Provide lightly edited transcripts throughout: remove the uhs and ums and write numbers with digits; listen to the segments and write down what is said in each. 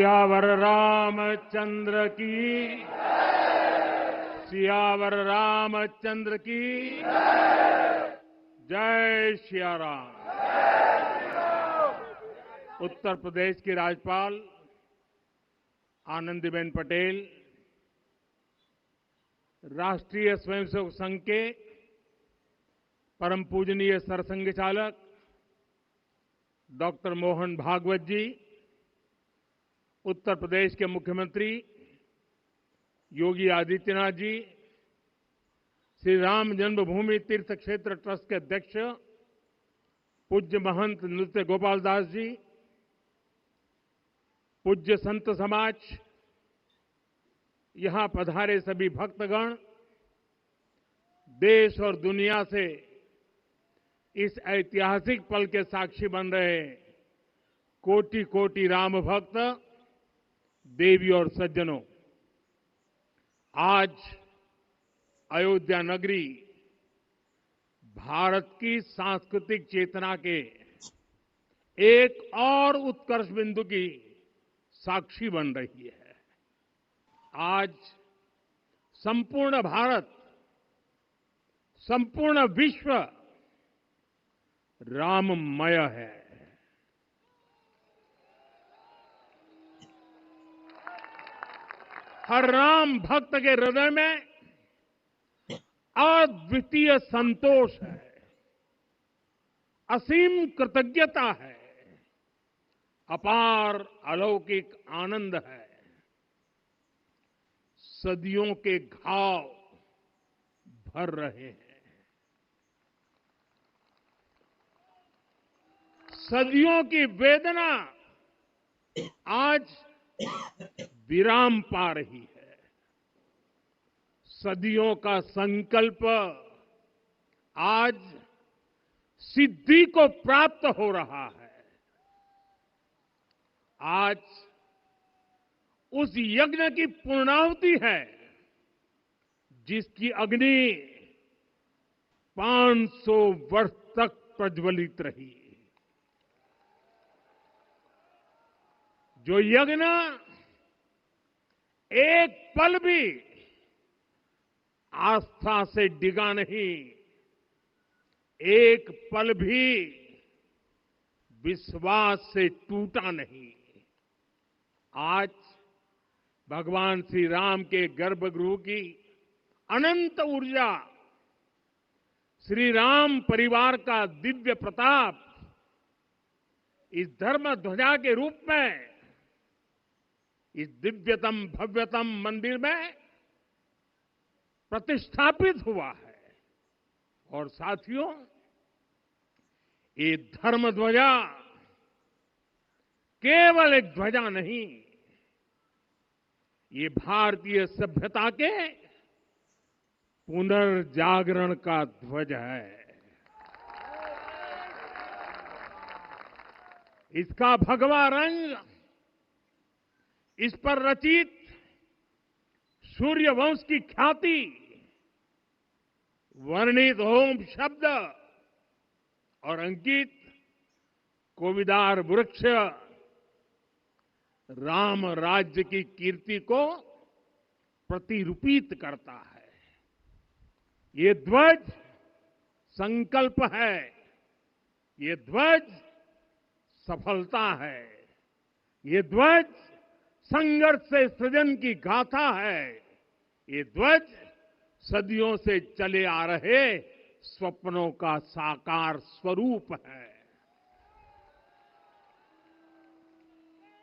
सियावर रामचंद्र की सियावर रामचंद्र की जय सिया राम। उत्तर प्रदेश की राज्यपाल आनंदीबेन पटेल, राष्ट्रीय स्वयंसेवक संघ के परम पूजनीय सरसंघ चालक डॉक्टर मोहन भागवत जी, उत्तर प्रदेश के मुख्यमंत्री योगी आदित्यनाथ जी, श्री राम जन्मभूमि तीर्थ क्षेत्र ट्रस्ट के अध्यक्ष पूज्य महंत नृत्य गोपाल दास जी, पूज्य संत समाज, यहां पधारे सभी भक्तगण, देश और दुनिया से इस ऐतिहासिक पल के साक्षी बन रहे कोटि कोटि राम भक्त, देवी और सज्जनों, आज अयोध्या नगरी भारत की सांस्कृतिक चेतना के एक और उत्कर्ष बिंदु की साक्षी बन रही है। आज संपूर्ण भारत, संपूर्ण विश्व राममय है। हर राम भक्त के हृदय में अद्वितीय संतोष है, असीम कृतज्ञता है, अपार अलौकिक आनंद है। सदियों के घाव भर रहे हैं, सदियों की वेदना आज विराम पा रही है। सदियों का संकल्प आज सिद्धि को प्राप्त हो रहा है। आज उस यज्ञ की पूर्णाहुति है जिसकी अग्नि 500 वर्ष तक प्रज्वलित रही। जो यज्ञ एक पल भी आस्था से डिगा नहीं, एक पल भी विश्वास से टूटा नहीं। आज भगवान श्री राम के गर्भगृह की अनंत ऊर्जा, श्री राम परिवार का दिव्य प्रताप इस धर्म ध्वजा के रूप में इस दिव्यतम भव्यतम मंदिर में प्रतिष्ठापित हुआ है। और साथियों, ये धर्म ध्वजा केवल एक ध्वजा नहीं, ये भारतीय सभ्यता के पुनर्जागरण का ध्वज है। इसका भगवा रंग, इस पर रचित सूर्य वंश की ख्याति, वर्णित ओम शब्द और अंकित कोविदार वृक्ष राम राज्य की कीर्ति को प्रतिरूपित करता है। ये ध्वज संकल्प है, ये ध्वज सफलता है, ये ध्वज संघर्ष से सृजन की गाथा है, ये ध्वज सदियों से चले आ रहे स्वप्नों का साकार स्वरूप है।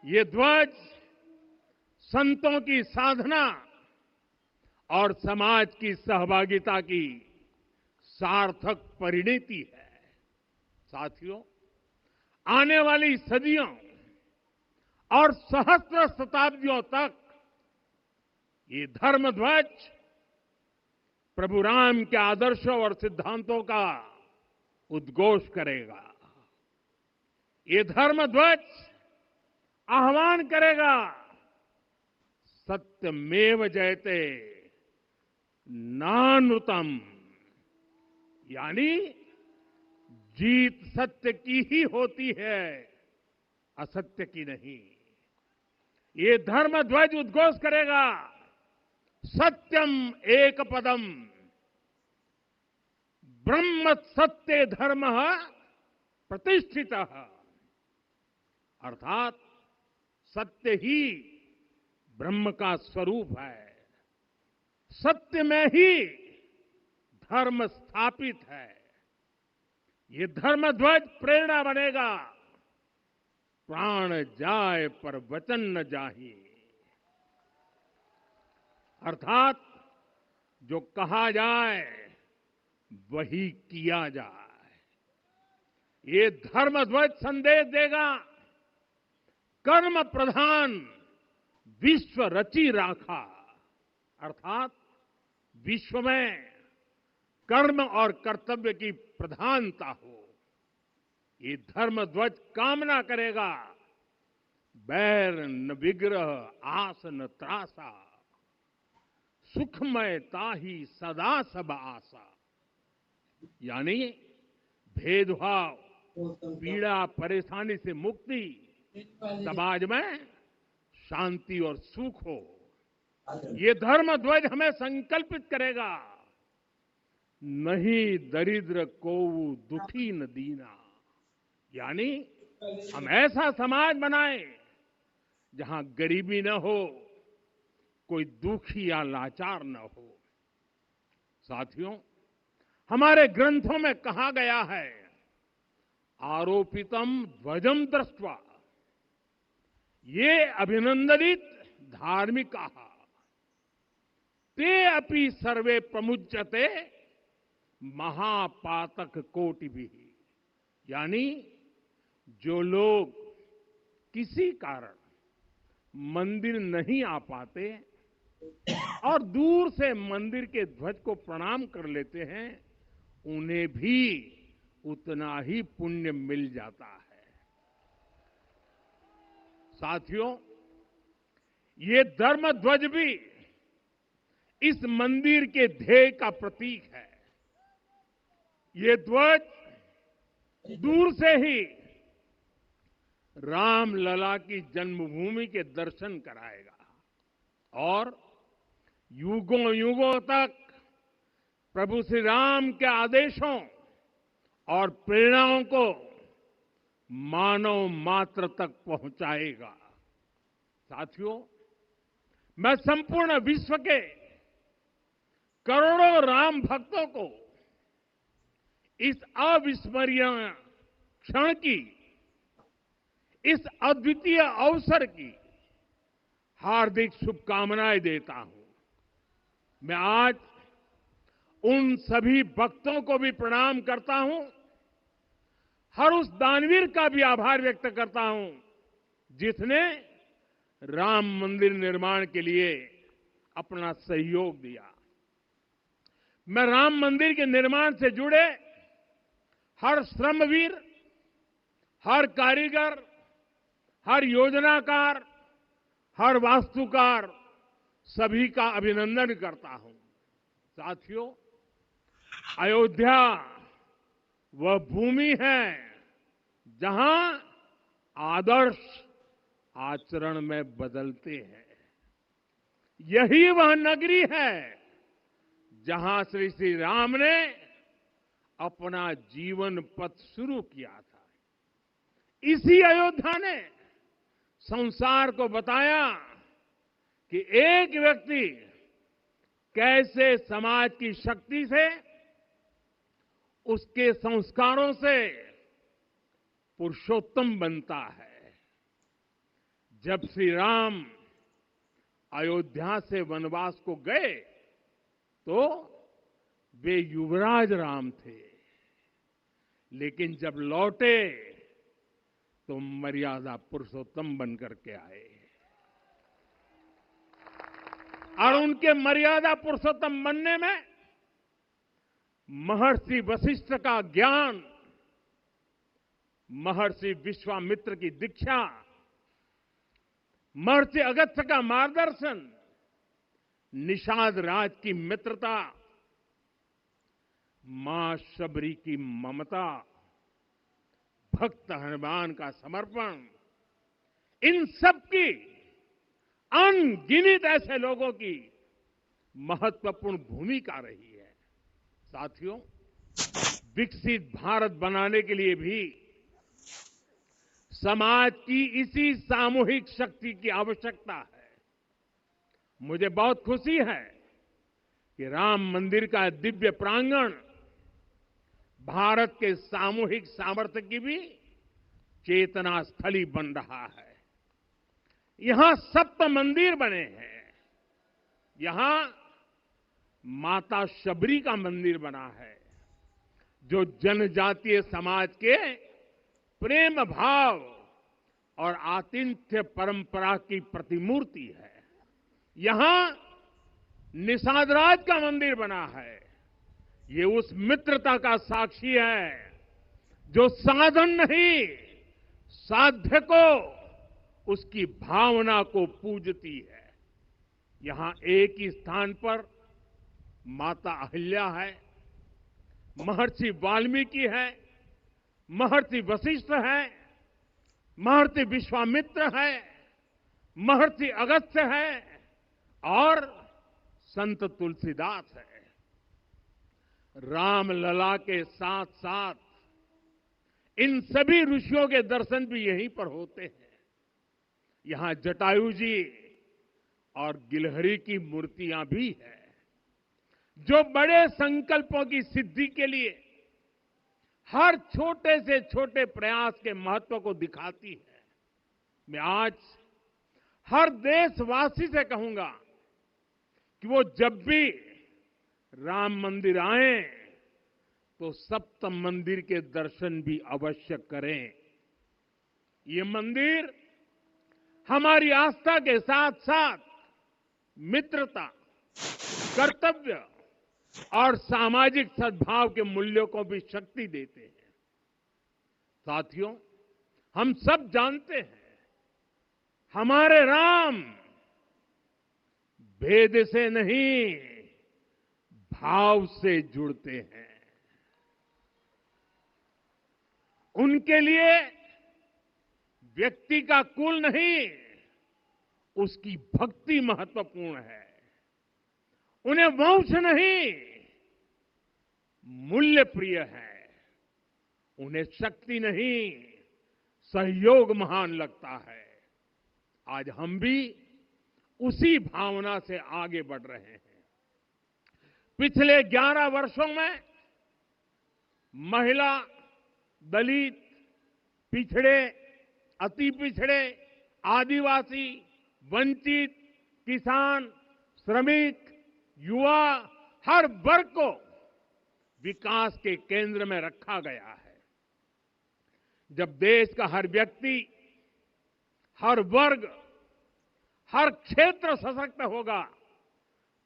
ये ध्वज संतों की साधना और समाज की सहभागिता की सार्थक परिणति है। साथियों, आने वाली सदियों और सहस्त्र शताब्दियों तक ये धर्म ध्वज प्रभु राम के आदर्शों और सिद्धांतों का उद्घोष करेगा। ये धर्म ध्वज आह्वान करेगा, सत्यमेव जयते नानृतम, यानी जीत सत्य की ही होती है, असत्य की नहीं। ये धर्म ध्वज उद्घोष करेगा, सत्यम एक पदम, ब्रह्म सत्य धर्म प्रतिष्ठित, अर्थात सत्य ही ब्रह्म का स्वरूप है, सत्य में ही धर्म स्थापित है। ये धर्म ध्वज प्रेरणा बनेगा, प्राण जाए पर वचन न जाहि, अर्थात जो कहा जाए वही किया जाए। ये धर्म ध्वज संदेश देगा, कर्म प्रधान विश्व रची राखा, अर्थात विश्व में कर्म और कर्तव्य की प्रधानता हो। ये धर्म ध्वज कामना करेगा, बैर न विग्रह आस न त्रासा, सुखमय ताहि सदा सब आशा, यानी भेदभाव, पीड़ा परेशानी से मुक्ति, समाज में शांति और सुख हो। ये धर्म ध्वज हमें संकल्पित करेगा, नहीं दरिद्र कोउ दुखी न दीना, यानी हम ऐसा समाज बनाएं जहां गरीबी न हो, कोई दुखी या लाचार न हो। साथियों, हमारे ग्रंथों में कहा गया है, आरोपितम ध्वजम दृष्ट्वा ये अभिनंदनित धार्मिका ते अपि सर्वे प्रमुच्यते महापातक कोटि भी, यानी जो लोग किसी कारण मंदिर नहीं आ पाते और दूर से मंदिर के ध्वज को प्रणाम कर लेते हैं, उन्हें भी उतना ही पुण्य मिल जाता है। साथियों, ये धर्म ध्वज भी इस मंदिर के ध्येय का प्रतीक है। ये ध्वज दूर से ही राम लला की जन्मभूमि के दर्शन कराएगा और युगों युगों तक प्रभु श्री राम के आदेशों और प्रेरणाओं को मानव मात्र तक पहुंचाएगा। साथियों, मैं संपूर्ण विश्व के करोड़ों राम भक्तों को इस अविस्मरणीय क्षण की, इस अद्वितीय अवसर की हार्दिक शुभकामनाएं देता हूं। मैं आज उन सभी भक्तों को भी प्रणाम करता हूं, हर उस दानवीर का भी आभार व्यक्त करता हूं जिसने राम मंदिर निर्माण के लिए अपना सहयोग दिया। मैं राम मंदिर के निर्माण से जुड़े हर श्रमवीर, हर कारीगर, हर योजनाकार, हर वास्तुकार, सभी का अभिनंदन करता हूं। साथियों, अयोध्या वह भूमि है जहां आदर्श आचरण में बदलते हैं। यही वह नगरी है जहां श्री राम ने अपना जीवन पथ शुरू किया था। इसी अयोध्या ने संसार को बताया कि एक व्यक्ति कैसे समाज की शक्ति से, उसके संस्कारों से पुरुषोत्तम बनता है। जब श्री राम अयोध्या से वनवास को गए तो वे युवराज राम थे, लेकिन जब लौटे तो मर्यादा पुरुषोत्तम बनकर के आए और उनके मर्यादा पुरुषोत्तम बनने में महर्षि वशिष्ठ का ज्ञान, महर्षि विश्वामित्र की दीक्षा, महर्षि अगस्त्य का मार्गदर्शन, निषाद राज की मित्रता, मां शबरी की ममता, भक्त हनुमान का समर्पण, इन सब की अनगिनत ऐसे लोगों की महत्वपूर्ण भूमिका रही है। साथियों, विकसित भारत बनाने के लिए भी समाज की इसी सामूहिक शक्ति की आवश्यकता है। मुझे बहुत खुशी है कि राम मंदिर का दिव्य प्रांगण भारत के सामूहिक सामर्थ्य की भी चेतना स्थली बन रहा है। यहां सप्त मंदिर बने हैं। यहां माता शबरी का मंदिर बना है, जो जनजातीय समाज के प्रेम भाव और आतिथ्य परंपरा की प्रतिमूर्ति है। यहां निषादराज का मंदिर बना है। ये उस मित्रता का साक्षी है जो साधन नहीं, साध्य को, उसकी भावना को पूजती है। यहां एक ही स्थान पर माता अहिल्या है, महर्षि वाल्मीकि है, महर्षि वशिष्ठ है, महर्षि विश्वामित्र है, महर्षि अगस्त्य है और संत तुलसीदास है। रामलला के साथ साथ इन सभी ऋषियों के दर्शन भी यहीं पर होते हैं। यहां जटायु जी और गिलहरी की मूर्तियां भी है, जो बड़े संकल्पों की सिद्धि के लिए हर छोटे से छोटे प्रयास के महत्व को दिखाती है। मैं आज हर देशवासी से कहूंगा कि वो जब भी राम मंदिर आए तो सप्त मंदिर के दर्शन भी अवश्य करें। ये मंदिर हमारी आस्था के साथ साथ मित्रता, कर्तव्य और सामाजिक सद्भाव के मूल्यों को भी शक्ति देते हैं। साथियों, हम सब जानते हैं हमारे राम भेद से नहीं, भाव से जुड़ते हैं। उनके लिए व्यक्ति का कुल नहीं, उसकी भक्ति महत्वपूर्ण है। उन्हें वंश नहीं, मूल्य प्रिय है। उन्हें शक्ति नहीं, सहयोग महान लगता है। आज हम भी उसी भावना से आगे बढ़ रहे हैं। पिछले 11 वर्षों में महिला, दलित, पिछड़े, अति पिछड़े, आदिवासी, वंचित, किसान, श्रमिक, युवा, हर वर्ग को विकास के केंद्र में रखा गया है। जब देश का हर व्यक्ति, हर वर्ग, हर क्षेत्र सशक्त होगा,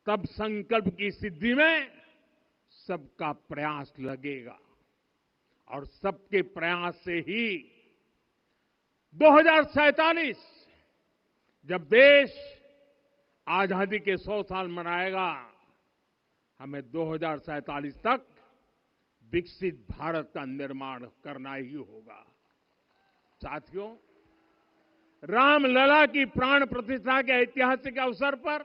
तब संकल्प की सिद्धि में सबका प्रयास लगेगा। और सबके प्रयास से ही 2047 जब देश आजादी के 100 साल मनाएगा, हमें 2047 तक विकसित भारत का निर्माण करना ही होगा। साथियों, रामलला की प्राण प्रतिष्ठा के ऐतिहासिक अवसर पर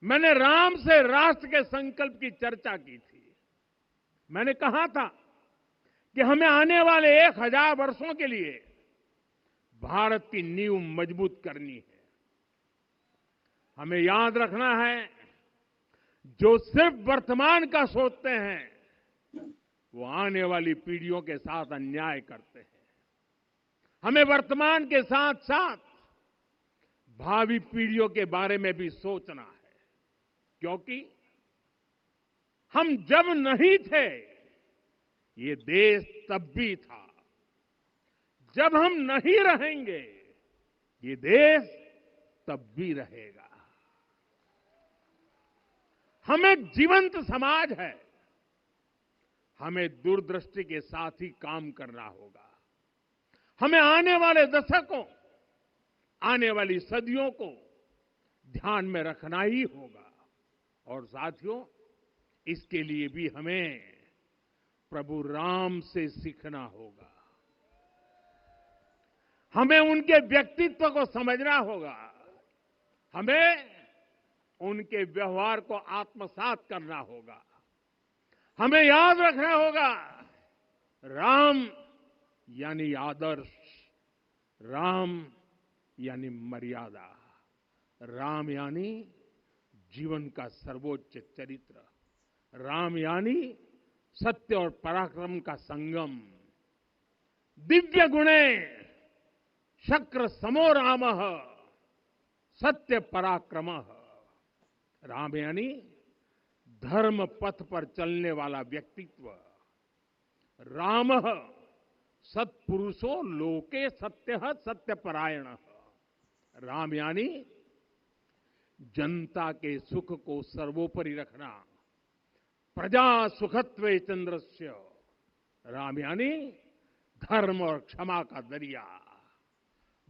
मैंने राम से राष्ट्र के संकल्प की चर्चा की थी। मैंने कहा था कि हमें आने वाले 1000 वर्षों के लिए भारत की नींव मजबूत करनी है। हमें याद रखना है, जो सिर्फ वर्तमान का सोचते हैं वो आने वाली पीढ़ियों के साथ अन्याय करते हैं। हमें वर्तमान के साथ साथ भावी पीढ़ियों के बारे में भी सोचना है, क्योंकि हम जब नहीं थे ये देश तब भी था। जब हम नहीं रहेंगे ये देश तब भी रहेगा। हम एक जीवंत समाज है। हमें दूरदृष्टि के साथ ही काम करना होगा। हमें आने वाले दशकों, आने वाली सदियों को ध्यान में रखना ही होगा। और साथियों, इसके लिए भी हमें प्रभु राम से सीखना होगा। हमें उनके व्यक्तित्व को समझना होगा। हमें उनके व्यवहार को आत्मसात करना होगा। हमें याद रखना होगा, राम यानी आदर्श, राम यानी मर्यादा, राम यानी जीवन का सर्वोच्च चरित्र, राम यानी सत्य और पराक्रम का संगम। दिव्य गुणे शक्र समो रामः सत्य पराक्रमः। राम यानी धर्म पथ पर चलने वाला व्यक्तित्व। रामः सत्पुरुषो लोके सत्यः सत्यपरायणः। राम यानी जनता के सुख को सर्वोपरि रखना, प्रजा सुखत्वे चंद्रस्य। राम यानी धर्म और क्षमा का दरिया।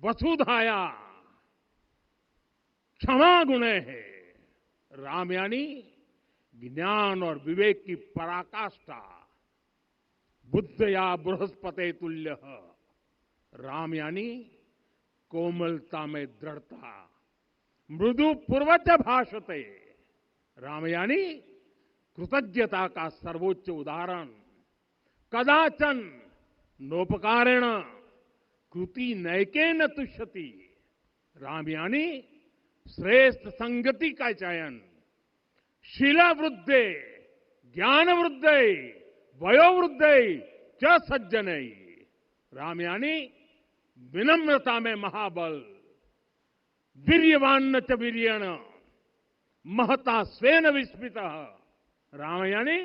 वसुधाया क्षमा गुणे है। राम यानी ज्ञान और विवेक की पराकाष्ठा। बुद्धया बृहस्पते तुल्य। राम यानी कोमलता में दृढ़ता। मृदु पूर्वज भाषते। राम यानी कृतज्ञता का सर्वोच्च उदाहरण। कदाचन नोपकारेण कृति नैकेन तुष्यति। राम यानी श्रेष्ठ संगति का चयन। शीला वृद्धे ज्ञान वृद्धे वयोवृद्धे च सज्जने। राम यानी विनम्रता में महाबल। वीर्यवान च वीर्येण महता स्वेन विस्मितः। राम यानी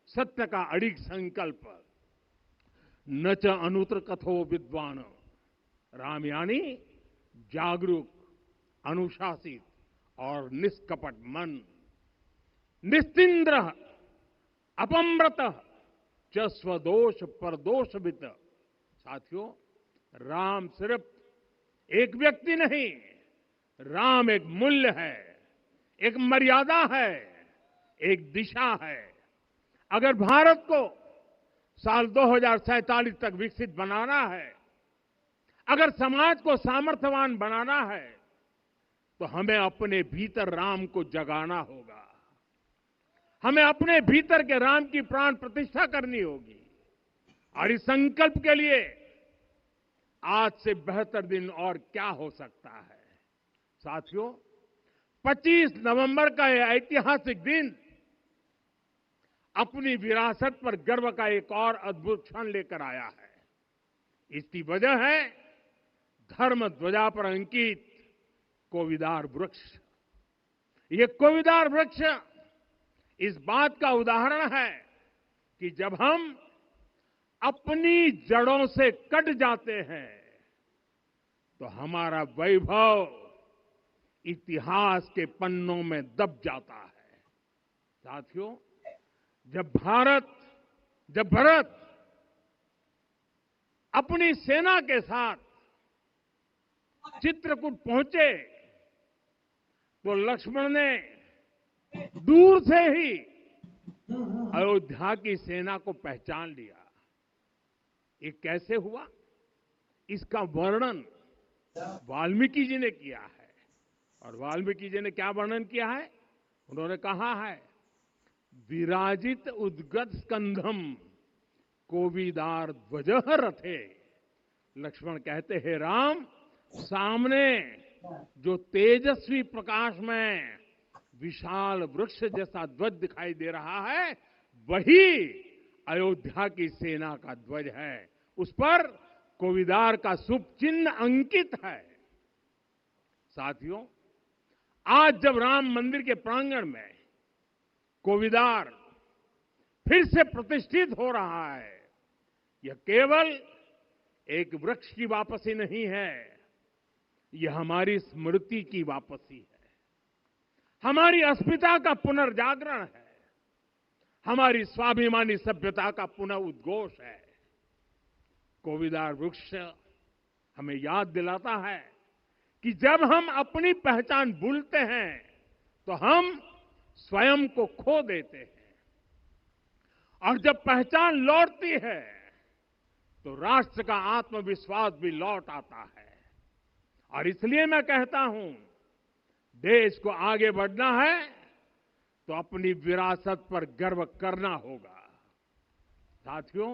सत्य का अडिग संकल्प। न च अनुत्र कथो विद्वान। राम यानी जागरूक, अनुशासित और निष्कपट मन। निस्तिंद्र अपम्रत च स्वदोष परदोषवित। साथियों, राम सिर्फ एक व्यक्ति नहीं, राम एक मूल्य है, एक मर्यादा है, एक दिशा है। अगर भारत को साल 2047 तक विकसित बनाना है, अगर समाज को सामर्थ्यवान बनाना है, तो हमें अपने भीतर राम को जगाना होगा। हमें अपने भीतर के राम की प्राण प्रतिष्ठा करनी होगी। और इस संकल्प के लिए आज से बेहतर दिन और क्या हो सकता है। साथियों, 25 नवंबर का यह ऐतिहासिक दिन अपनी विरासत पर गर्व का एक और अद्भुत क्षण लेकर आया है। इसकी वजह है धर्म ध्वजा पर अंकित कोविदार वृक्ष। ये कोविदार वृक्ष इस बात का उदाहरण है कि जब हम अपनी जड़ों से कट जाते हैं तो हमारा वैभव इतिहास के पन्नों में दब जाता है। साथियों, जब भरत अपनी सेना के साथ चित्रकूट पहुंचे तो लक्ष्मण ने दूर से ही अयोध्या की सेना को पहचान लिया। ये कैसे हुआ, इसका वर्णन वाल्मीकि जी ने किया है। और वाल्मीकि जी ने क्या वर्णन किया है? उन्होंने कहा है, विराजित उद्गत स्कंधम कोविदार ध्वजः रथे। लक्ष्मण कहते हैं, राम, सामने जो तेजस्वी प्रकाश में विशाल वृक्ष जैसा ध्वज दिखाई दे रहा है, वही अयोध्या की सेना का ध्वज है। उस पर कोविदार का शुभ चिन्ह अंकित है। साथियों, आज जब राम मंदिर के प्रांगण में कोविदार फिर से प्रतिष्ठित हो रहा है, यह केवल एक वृक्ष की वापसी नहीं है, यह हमारी स्मृति की वापसी है, हमारी अस्मिता का पुनर्जागरण है, हमारी स्वाभिमानी सभ्यता का पुनः उद्घोष है। कोविदार वृक्ष हमें याद दिलाता है कि जब हम अपनी पहचान भूलते हैं तो हम स्वयं को खो देते हैं, और जब पहचान लौटती है तो राष्ट्र का आत्मविश्वास भी लौट आता है। और इसलिए मैं कहता हूं, देश को आगे बढ़ना है तो अपनी विरासत पर गर्व करना होगा। साथियों,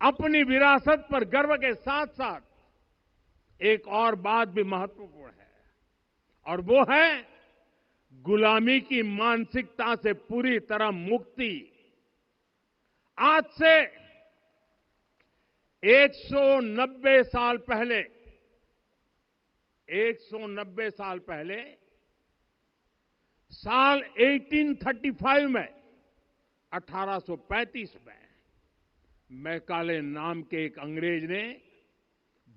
अपनी विरासत पर गर्व के साथ साथ एक और बात भी महत्वपूर्ण है, और वो है गुलामी की मानसिकता से पूरी तरह मुक्ति। आज से 190 साल पहले 190 साल पहले साल 1835 में 1835 में मैकाले नाम के एक अंग्रेज ने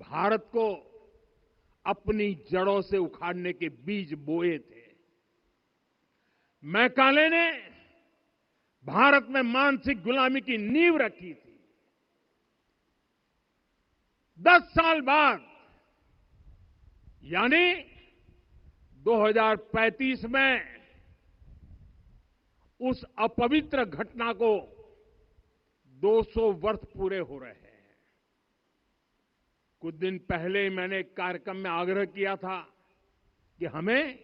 भारत को अपनी जड़ों से उखाड़ने के बीज बोए थे। मैकाले ने भारत में मानसिक गुलामी की नींव रखी थी। 10 साल बाद यानी 2035 में उस अपवित्र घटना को 200 वर्ष पूरे हो रहे हैं। कुछ दिन पहले मैंने एक कार्यक्रम में आग्रह किया था कि हमें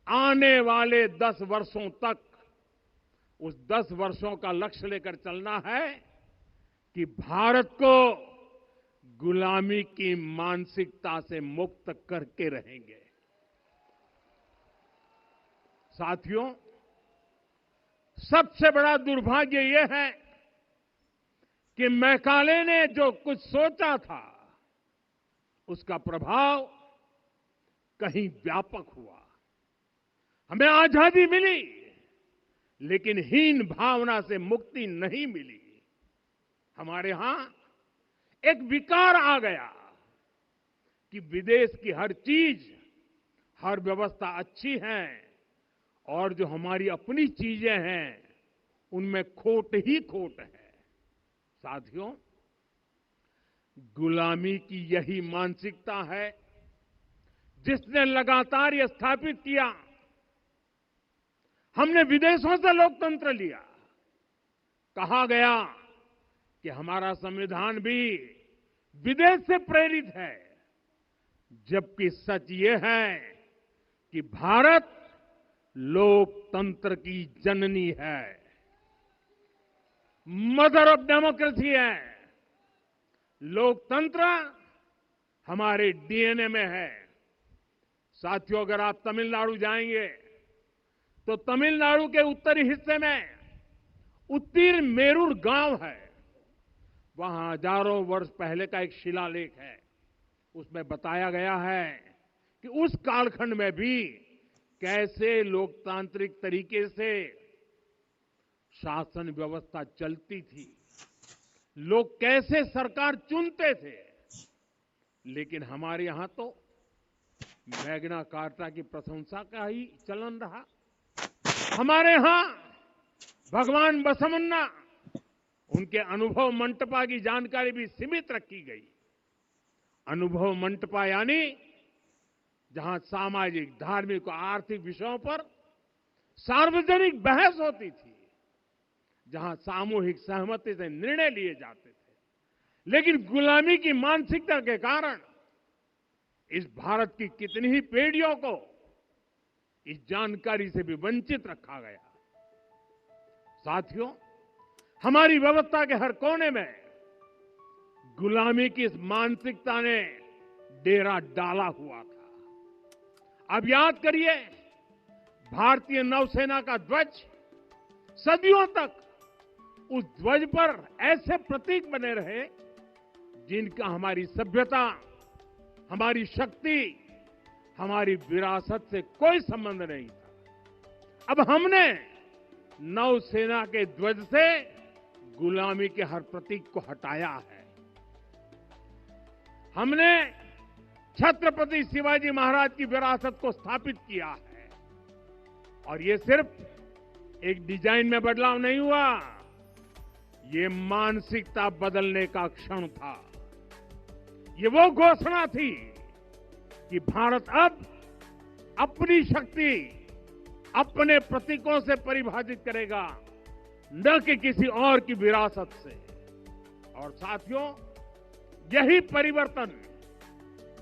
आने वाले 10 वर्षों तक उस 10 वर्षों का लक्ष्य लेकर चलना है कि भारत को गुलामी की मानसिकता से मुक्त करके रहेंगे। साथियों, सबसे बड़ा दुर्भाग्य यह है कि मैकाले ने जो कुछ सोचा था उसका प्रभाव कहीं व्यापक हुआ। हमें आजादी मिली, लेकिन हीन भावना से मुक्ति नहीं मिली। हमारे यहां एक विकार आ गया कि विदेश की हर चीज, हर व्यवस्था अच्छी है और जो हमारी अपनी चीजें हैं उनमें खोट ही खोट है। साथियों, गुलामी की यही मानसिकता है जिसने लगातार यह स्थापित किया। हमने विदेशों से लोकतंत्र लिया। कहा गया कि हमारा संविधान भी विदेश से प्रेरित है, जबकि सच ये है कि भारत लोकतंत्र की जननी है, मदर ऑफ डेमोक्रेसी है। लोकतंत्र हमारे डीएनए में है। साथियों, अगर आप तमिलनाडु जाएंगे तो तमिलनाडु के उत्तरी हिस्से में उतिरमेरूर गांव है। वहां हजारों वर्ष पहले का एक शिलालेख है। उसमें बताया गया है कि उस कालखंड में भी कैसे लोकतांत्रिक तरीके से शासन व्यवस्था चलती थी, लोग कैसे सरकार चुनते थे। लेकिन हमारे यहां तो मैग्ना कार्टा की प्रशंसा का ही चलन रहा। हमारे यहां भगवान बसवन्ना, उनके अनुभव मंटपा की जानकारी भी सीमित रखी गई। अनुभव मंटपा यानी जहां सामाजिक, धार्मिक और आर्थिक विषयों पर सार्वजनिक बहस होती थी, जहां सामूहिक सहमति से निर्णय लिए जाते थे। लेकिन गुलामी की मानसिकता के कारण इस भारत की कितनी ही पीढ़ियों को इस जानकारी से भी वंचित रखा गया। साथियों, हमारी व्यवस्था के हर कोने में गुलामी की इस मानसिकता ने डेरा डाला हुआ था। अब याद करिए, भारतीय नौसेना का ध्वज सदियों तक उस ध्वज पर ऐसे प्रतीक बने रहे जिनका हमारी सभ्यता, हमारी शक्ति, हमारी विरासत से कोई संबंध नहीं था। अब हमने नौसेना के ध्वज से गुलामी के हर प्रतीक को हटाया है। हमने छत्रपति शिवाजी महाराज की विरासत को स्थापित किया है। और ये सिर्फ एक डिजाइन में बदलाव नहीं हुआ, ये मानसिकता बदलने का क्षण था। ये वो घोषणा थी कि भारत अब अपनी शक्ति अपने प्रतीकों से परिभाषित करेगा, न कि किसी और की विरासत से। और साथियों, यही परिवर्तन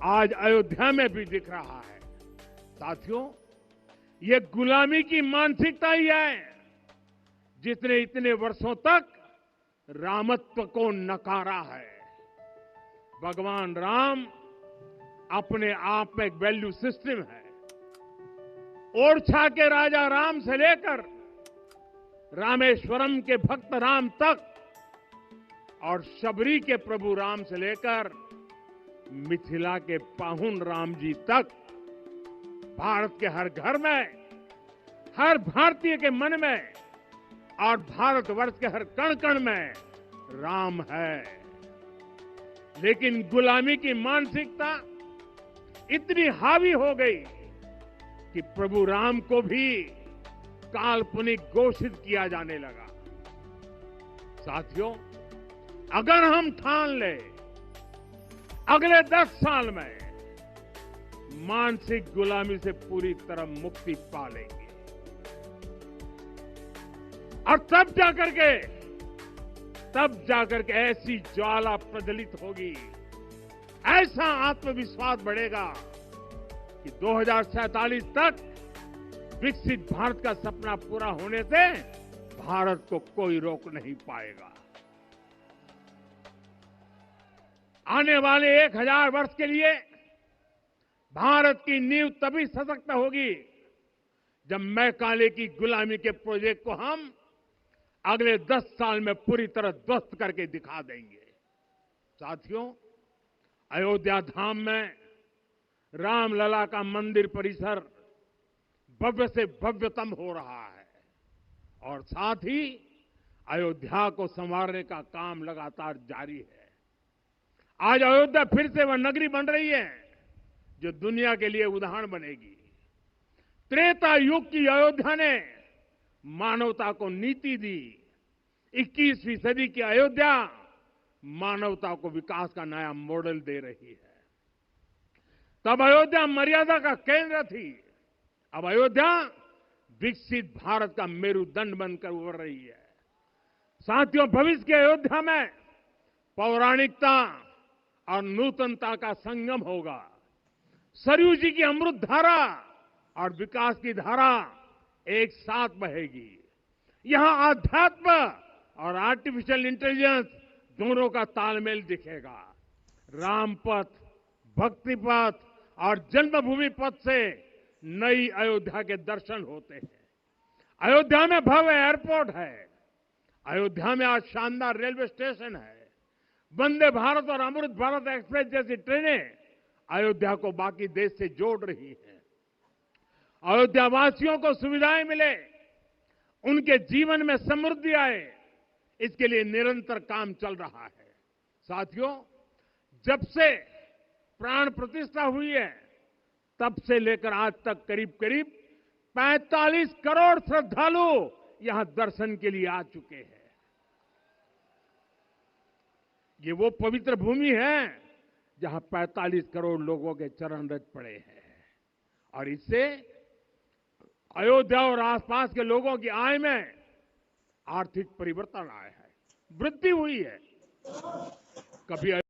आज अयोध्या में भी दिख रहा है। साथियों, ये गुलामी की मानसिकता ही है जिसने इतने वर्षों तक रामत्व को नकारा है। भगवान राम अपने आप में एक वैल्यू सिस्टम है। ओरछा के राजा राम से लेकर रामेश्वरम के भक्त राम तक और शबरी के प्रभु राम से लेकर मिथिला के पाहुन राम जी तक भारत के हर घर में, हर भारतीय के मन में और भारतवर्ष के हर कण कण में राम है। लेकिन गुलामी की मानसिकता इतनी हावी हो गई कि प्रभु राम को भी काल्पनिक घोषित किया जाने लगा। साथियों, अगर हम ठान ले अगले 10 साल में मानसिक गुलामी से पूरी तरह मुक्ति पा लेंगे और तब जाकर के ऐसी ज्वाला प्रज्वलित होगी, ऐसा आत्मविश्वास बढ़ेगा कि 2047 तक विकसित भारत का सपना पूरा होने से भारत को कोई रोक नहीं पाएगा। आने वाले 1000 वर्ष के लिए भारत की नींव तभी सशक्त होगी जब मैकाले की गुलामी के प्रोजेक्ट को हम अगले 10 साल में पूरी तरह ध्वस्त करके दिखा देंगे। साथियों, अयोध्या धाम में रामलला का मंदिर परिसर भव्य से भव्यतम हो रहा है और साथ ही अयोध्या को संवारने का काम लगातार जारी है। आज अयोध्या फिर से वह नगरी बन रही है जो दुनिया के लिए उदाहरण बनेगी। त्रेता युग की अयोध्या ने मानवता को नीति दी। 21वीं सदी की अयोध्या मानवता को विकास का नया मॉडल दे रही है। तब अयोध्या मर्यादा का केंद्र थी, अब अयोध्या विकसित भारत का मेरुदंड बनकर उभर रही है। साथियों, भविष्य की अयोध्या में पौराणिकता और नूतनता का संगम होगा। सरयू जी की अमृत धारा और विकास की धारा एक साथ बहेगी। यहां आध्यात्म और आर्टिफिशियल इंटेलिजेंस दोनों का तालमेल दिखेगा। राम पथ, भक्ति पथ और जन्मभूमि पथ से नई अयोध्या के दर्शन होते हैं। अयोध्या में भव्य एयरपोर्ट है। अयोध्या में आज शानदार रेलवे स्टेशन है। वंदे भारत और अमृत भारत एक्सप्रेस जैसी ट्रेनें अयोध्या को बाकी देश से जोड़ रही हैं। अयोध्या वासियों को सुविधाएं मिले, उनके जीवन में समृद्धि आए, इसके लिए निरंतर काम चल रहा है। साथियों, जब से प्राण प्रतिष्ठा हुई है तब से लेकर आज तक करीब 45 करोड़ श्रद्धालु यहां दर्शन के लिए आ चुके हैं। ये वो पवित्र भूमि है जहां 45 करोड़ लोगों के चरण रज पड़े हैं और इससे अयोध्या और आसपास के लोगों की आय में आर्थिक परिवर्तन आया है, वृद्धि हुई है। कभी